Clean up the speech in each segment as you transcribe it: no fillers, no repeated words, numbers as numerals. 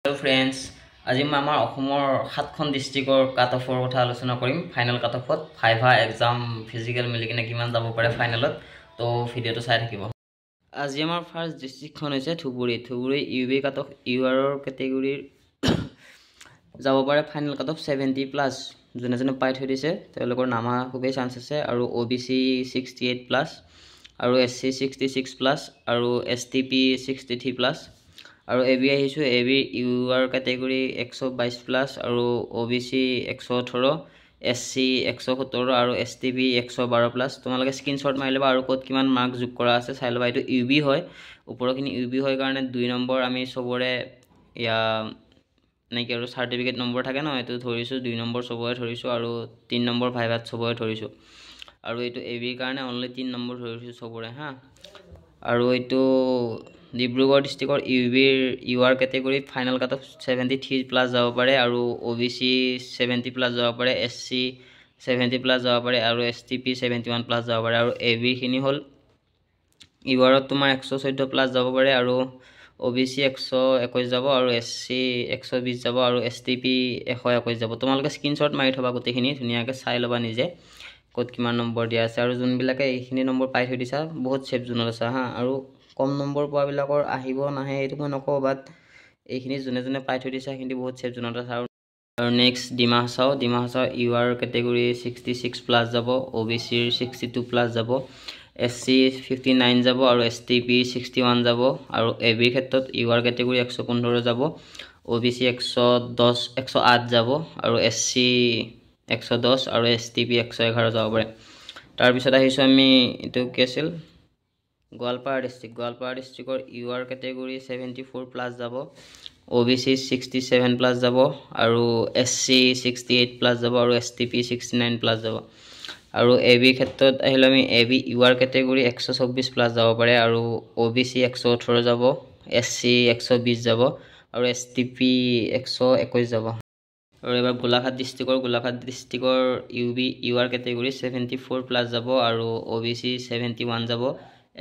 Hello friends, আজি মই আমাৰ অসমৰ 7খন ডিস্ট্ৰিক্টৰ কাট অফৰ কথা আলোচনা কৰিম ফাইনাল কাট অফত ভাইভা এক্সাম ফিজিক্যাল মিলি কিনে কিমান যাব পাৰে ফাইনালত তো ভিডিওটো চাই থাকিব আজি আমাৰ ফাৰ্স্ট ডিস্ট্ৰিক্টখন হৈছে ধুবুৰী ইউবি কাট অফ ইউআৰৰ কেটেগৰীৰ যাব পাৰে ফাইনাল কাট অফ 70 প্লাস যোনে পাই থৈ দিছে তেওঁলোকৰ নামা খুবেই চান্স আছে আৰু ওবিসি 68 প্লাস আৰু এসসি 66 প্লাস আৰু এসটিপি 63 প্লাস আৰু এবি আহিছো এবি ইউআৰ কেটেগৰী 122 প্লাস আৰু ওবিসি 118 এসসি 117 আৰু এসটিপি 112 প্লাস তোমালোকে স্ক্ৰিনশ্বট মাৰি লবা আৰু ক'ত কিমান মাৰ্ক যোগ কৰা আছে চাই লবা এটো ইউবি হয় ওপৰখিনি ইউবি হয় কাৰণে 2 নম্বৰ আমি সবৰে ইয়া নাই কি আৰু সাৰ্টিফিকেট নম্বৰ থাকে ন এটো ধৰিছো 2 নম্বৰ সবৰে ধৰিছো আৰু 3 নম্বৰ ভাইভাত সবৰে ধৰিছো আৰু এটো এবি কাৰণে অনলি 3 নম্বৰ ধৰিছো সবৰে হা আৰু এটো ডিব্ৰুগড় ডিস্ট্ৰিক্টৰ UR category final cut off 73 plus যাব পাৰে আৰু ওবিসি 70 প্লাস যাব পাৰে এসসি 70 প্লাস যাব পাৰে আৰু এসটিপি 71 প্লাস যাব পাৰে আৰু এবি খিনি হল ইউআৰত তোমাৰ 114 প্লাস যাব পাৰে আৰু ওবিসি 121 যাব আৰু এসসি 120 যাব আৰু এসটিপি 121 যাব তোমালোকে স্ক্ৰিনশ্বট মাৰি থবা গটেখিনি ধুনিয়াকে চাই লবা নিজে ক'ত কিমান নম্বৰ দিয়া আছে আৰু যোনবিলাকে এইখিনি নম্বৰ পাই থৈ দিছা বহুত সেফ জোনত আছে হা আৰু কম নম্বৰ পোৱাবিলাকৰ আহিব নাহে এটো মই নকও বাট এইখিনি যোনে পাই থৈ দিছা কিন্তু বহুত সেফ জোনত আছে আৰু next Dima Hasao UR category 66 plus যাব ওবিসি 62 প্লাস যাব এসসি 59 যাব আৰু এসটিপি 61 যাব আৰু এবি ক্ষেত্ৰত ইউআৰ কেটেগৰী 115 যাব ওবিসি 108 যাব আৰু এসসি 110 আৰু এসটিপি 111 যাব পাৰে তাৰ পিছত আহিছো আমি এটো কি আছিল গোৱালপাৰা ডিস্ট্ৰিক্টৰ ইউআৰ কেটেগৰী 74 প্লাস যাব ওবিসি 67 প্লাস যাব আৰু এসসি 68 প্লাস যাব আৰু এসটিপি 69 প্লাস যাব আৰু এবি ক্ষেত্ৰত আহিলে আমি এবি ইউআৰ কেটেগৰী 124 প্লাস যাব পাৰে আৰু ওবিসি 118 যাব এসসি 120 যাব আৰু এসটিপি 121 যাব আৰু এবাৰ গোলাঘাট ডিস্ট্ৰিক্টৰ ইউআৰ কেটেগৰী 74 প্লাস যাব আৰু ওবিসি 71 যাব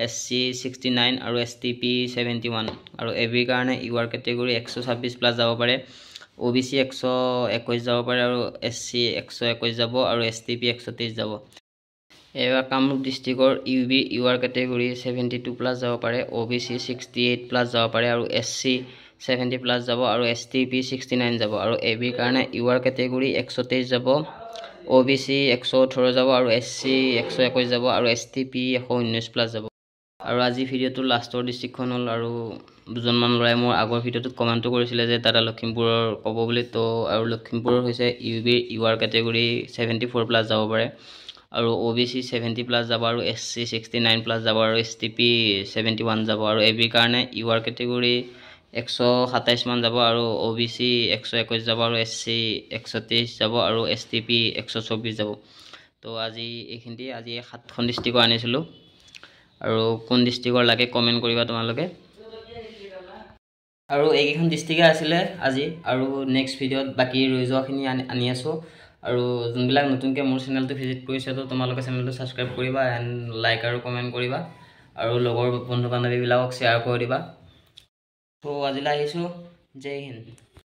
এসসি 69 আৰু এসটিপি 71 আৰু এবি কাৰণে ইউআৰ কেটেগৰী 126 প্লাস যাব পাৰে ওবিসি 121 যাব পাৰে আৰু এসসি 121 যাব আৰু এসটিপি 123 যাব এবাৰ কামৰূপ ডিস্ট্ৰিক্টৰ ইউআৰ কেটেগৰী 72 প্লাস যাব পাৰে ওবিসি 68 প্লাস যাব পাৰে আৰু এসসি 70 প্লাস যাব আৰু এসটিপি 69 যাব আৰু এবি কাৰণে ইউআৰ কেটেগৰী 123 যাব ওবিসি 118 যাব আৰু এসসি 121 যাব আৰু এসটিপি 119 প্লাস যাব আৰু আজি ভিডিওটো লাষ্টৰ ডিস্ট্ৰিক্টখন হল আৰু দুজনমান লৰাই মোৰ আগৰ ভিডিওটোত কমেন্ট কৰিছিলে যে দাদা লখিমপুৰৰ কব বুলি তো আৰু লখিমপুৰৰ হৈছে ইউআৰ কেটেগৰী 74 প্লাস যাব পাৰে আৰু ওবিসি 70 প্লাস যাব আৰু এসসি 69 প্লাস যাব আৰু এসটিপি 71 যাব আৰু এবি কাৰণে ইউআৰ কেটেগৰী 127 মান যাব আৰু ওবিসি 121 যাব আৰু এসসি 123 যাব আৰু এসটিপি 124 যাব তো আজি এইখিনি আজি 7খন ডিস্ট্ৰিক্ট আনিছিলো আৰু কোন ডিস্ট্ৰিক্টৰ লাগে কমেন্ট কৰিবা তোমালোকে আৰু এইখন ডিস্ট্ৰিক্টে আছিল আজি আৰু নেক্সট ভিডিওত বাকি ৰৈ যোৱাখিনি আনি আছো আৰু যোনবিলাক নতুনকৈ মোৰ চেনেলটো ভিজিট কৰিছে তো তোমালোকে চেনেলটো সাবস্ক্ৰাইব কৰিবা এন্ড লাইক আৰু কমেন্ট কৰিবা আৰু লগৰ বন্ধু বান্ধৱীবিলাকক শ্বেয়াৰ কৰি দিবা তো আজিলৈ আহিছো জয় হিন্দ